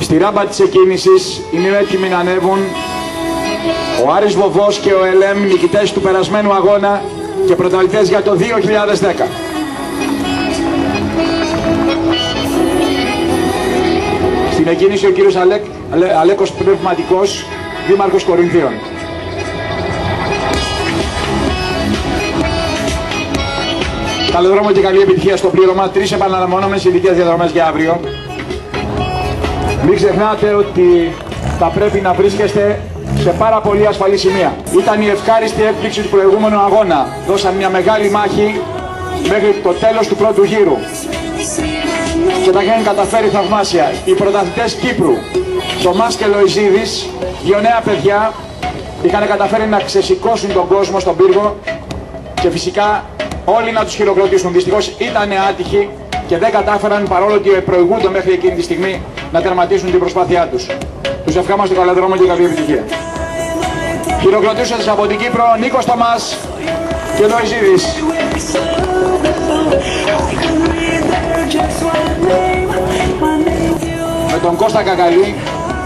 Στη ράμπα της εκκίνησης είναι έτοιμοι να ανέβουν ο Άρης Βοβός και ο ΕΛΕΜ, νικητές του περασμένου αγώνα και πρωταθλητές για το 2010. Στην εκκίνηση ο κύριος Αλέκος Πνευματικός, δήμαρχος Κορινθίων. Καλό δρόμο και καλή επιτυχία στο πλήρωμα. 3 επαναλαμβανόμενες ειδικές διαδρομές για αύριο. Μην ξεχνάτε ότι θα πρέπει να βρίσκεστε σε πάρα πολύ ασφαλή σημεία. Ήταν η ευχάριστη έκπληξη του προηγούμενου αγώνα. Δώσαν μια μεγάλη μάχη μέχρι το τέλος του πρώτου γύρου. Και τα είχαν καταφέρει θαυμάσια. Οι πρωταθλητές Κύπρου, Θωμάς και Λοϊζίδης, δύο νέα παιδιά, είχαν καταφέρει να ξεσηκώσουν τον κόσμο στον πύργο και φυσικά όλοι να τους χειροκροτήσουν. Δυστυχώς ήταν άτυχοι και δεν κατάφεραν, παρόλο ότι προηγούνται μέχρι εκείνη τη στιγμή, να τερματίσουν την προσπάθειά τους. Τους ευχόμαστε καλό δρόμο και καλή επιτυχία. Χειροκροτούσες από την Κύπρο, Νίκος Θωμάς και Λοϊζίδης. Με τον Κώστα Κακαλή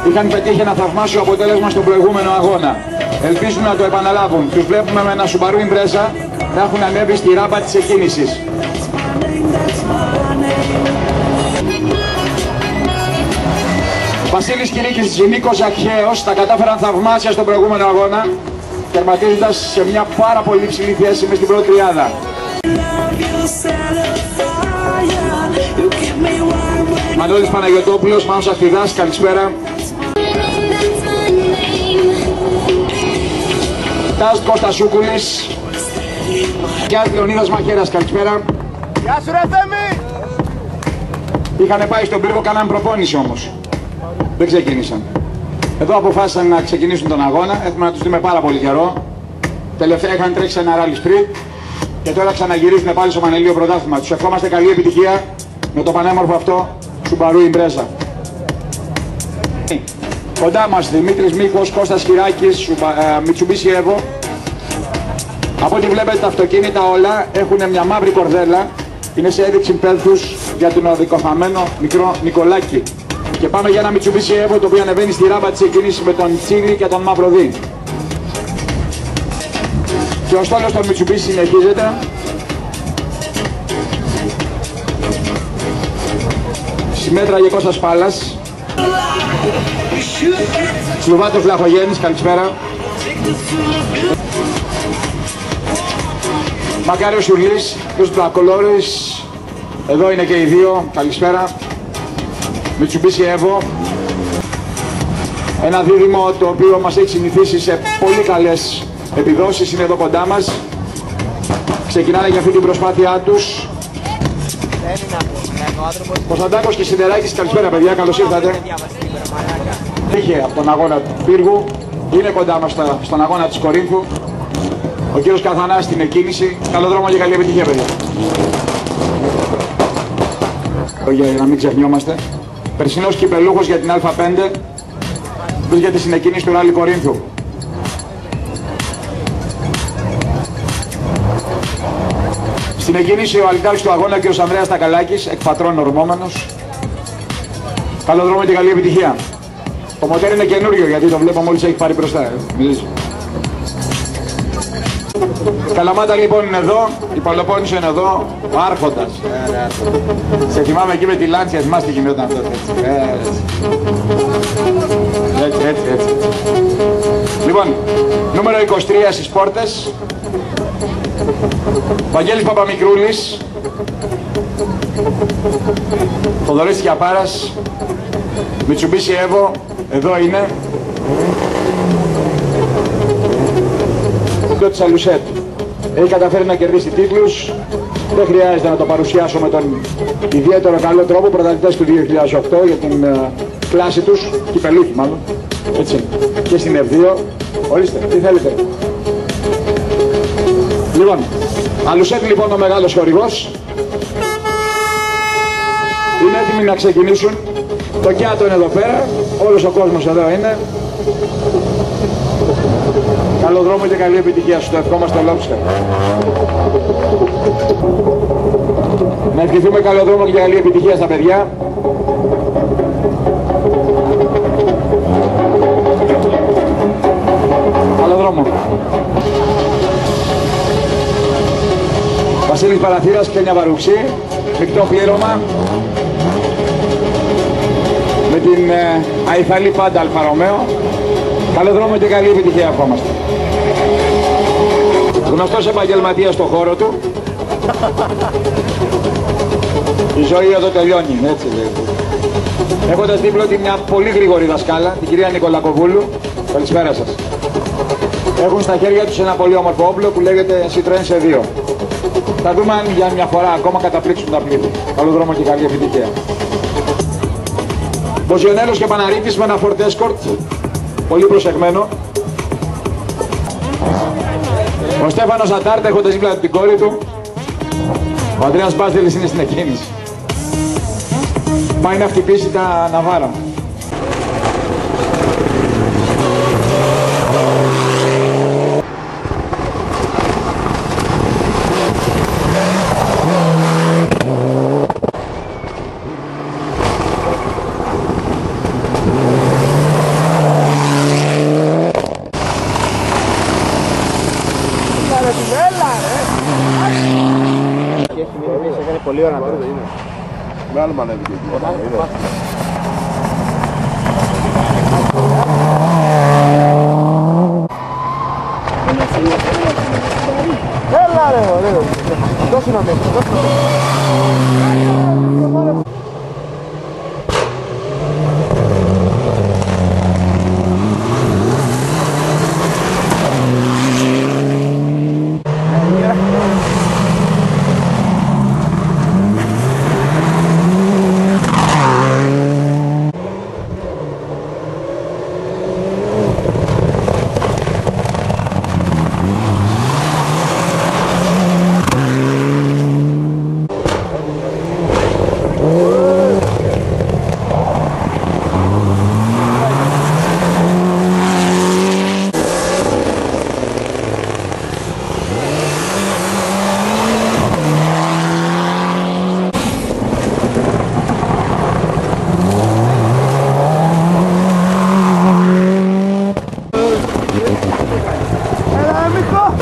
είχαν πετύχει ένα θαυμάσιο αποτέλεσμα στον προηγούμενο αγώνα. Ελπίζουμε να το επαναλάβουν. Τους βλέπουμε με ένα Subaru Impreza να έχουν ανέβει στη ράμπα της εκκίνησης. Βασίλης Κυρίκης και Νίκος Ζαχαίος τα κατάφεραν θαυμάσια στον προηγούμενο αγώνα, τερματίζοντας σε μια πάρα πολύ ψηλή θέση μες στην πρώτη τριάδα. Μανώλης Παναγιωτόπουλος, Μάνος Αχτιδάς, καλησπέρα. Τάζ Κώστας Σούκουλης, Γιάννης Λεωνίδας Μαχαίρας, καλησπέρα. Γεια σου ρε Θέμη! Είχανε πάει στον πύργο, κάναν προπόνηση όμως. Δεν ξεκίνησαν. Εδώ αποφάσισαν να ξεκινήσουν τον αγώνα, έχουμε να τους δούμε πάρα πολύ καιρό. Τελευταία είχαν τρέξει ένα ράλι σπριτ και τώρα ξαναγυρίζουν πάλι στο Μανελίο πρωτάθλημα. Τους ευχόμαστε καλή επιτυχία με το πανέμορφο αυτό Subaru Impreza. Κοντά μας Δημήτρης Μίχος, Κώστας Χειράκης, Mitsubishi Evo. Από ό,τι βλέπετε τα αυτοκίνητα όλα έχουν μια μαύρη κορδέλα. Είναι σε έδειξη πέλθους για τον οδικοφαμένο μικρό Νικολάκη. Και πάμε για ένα Mitsubishi Evo το οποίο ανεβαίνει στη ράμπα της εκκίνησης με τον Τσίλι και τον Μαυροδί. Και ο στόλος των Mitsubishi συνεχίζεται. Συμμέτρα και Κώστας Πάλας. Σλουβάτος Βλαχογέννης, καλησπέρα. Μακάριος Σουρλής, Κώστας Πλακολόρης. Εδώ είναι και οι δύο, καλησπέρα. Mitsubishi Evo. Ένα δίδυμο το οποίο μας έχει συνηθίσει σε πολύ καλές επιδόσεις, είναι εδώ κοντά μας. Ξεκινάνε για αυτή την προσπάθειά τους. Κωνσταντάκος και Σιδεράκης, καλησπέρα παιδιά, καλώς ήρθατε. Είχε από τον αγώνα του πύργου, είναι κοντά μας στον αγώνα της Κορίνθου. Ο κύριος Καθανάς στην εκκίνηση. Καλό δρόμο και καλή επιτυχία παιδιά. Για να μην ξεχνιόμαστε. Περσινός κυπελούχος για την Α5 βρίσκεται στην εκκίνηση του Ράλι Κορίνθου. Στην εκκίνηση ο αλυτάρχης του αγώνα κ. Ανδρέας Τακαλάκης, εκπατρών ορμόμενος. Καλό δρόμο και καλή επιτυχία. Το μοτέρ είναι καινούριο γιατί το βλέπω μόλις έχει πάρει μπροστά. Καλαμάτα λοιπόν είναι εδώ, η Παλαιοπόννησο είναι εδώ, ο Άρχοντας. Σε θυμάμαι εκεί με τη Λάντσια, θυμάστε τι γινόταν τότε. Έτσι. Λοιπόν, νούμερο 23 στις πόρτες. Βαγγέλης Παπαμικρούλης. Θοδωρής Κιαπάρας. Mitsubishi Evo, εδώ είναι. Της Αλουσέτ. Έχει καταφέρει να κερδίσει τίτλους. Δεν χρειάζεται να το παρουσιάσω με τον ιδιαίτερο καλό τρόπο. Πρωταθλητές του 2008 για την κλάση τους, κυπελούχοι μάλλον. Έτσι. Και στην F2. Ορίστε, τι θέλετε. Λοιπόν, Αλουσέτ λοιπόν ο μεγάλος χορηγός. Είναι έτοιμοι να ξεκινήσουν. Το Κιάτο είναι εδώ πέρα. Όλος ο κόσμος εδώ είναι. Καλό δρόμο και καλή επιτυχία σου, το ευχόμαστε ολόψυχα. Να ευχηθούμε καλό δρόμο και καλή επιτυχία στα παιδιά. Καλό δρόμο. Βασίλης Παραθύρας, Κένια Βαρουξή, μεικτό πλήρωμα. Με την Αϊθαλή πάντα Αλφα Ρωμαίο. Καλό δρόμο και καλή επιτυχία ευχόμαστε. Γνωστός επαγγελματίας στον χώρο του. Η ζωή εδώ τελειώνει, έτσι λέει. Έχοντας δίπλα μια πολύ γρήγορη δασκάλα, την κυρία Νικολακοβούλου. Καλησπέρα σας. Έχουν στα χέρια τους ένα πολύ όμορφο όπλο που λέγεται Citroën C2. Θα δούμε αν για μια φορά ακόμα καταπλήξουν τα πλήθη. Καλό δρόμο και καλή επιτυχία. Μποζιονέλος και Παναρίτης με ένα Ford Escort. Πολύ προσεγμένο. Ο Στέφανος Ατάρτα έχοντας δίπλα την κόρη του. Ο Ανδρέας Μπάστελης είναι στην εκκίνηση. Πάει να χτυπήσει τα ναβάρα. Πολύ ώρα να το είναι. Με άλλο μανέβη και εκεί. Έλα ρε, ωραίο. Δώσου να μέσα, δώσου να μέσα. Έλα, μικρό!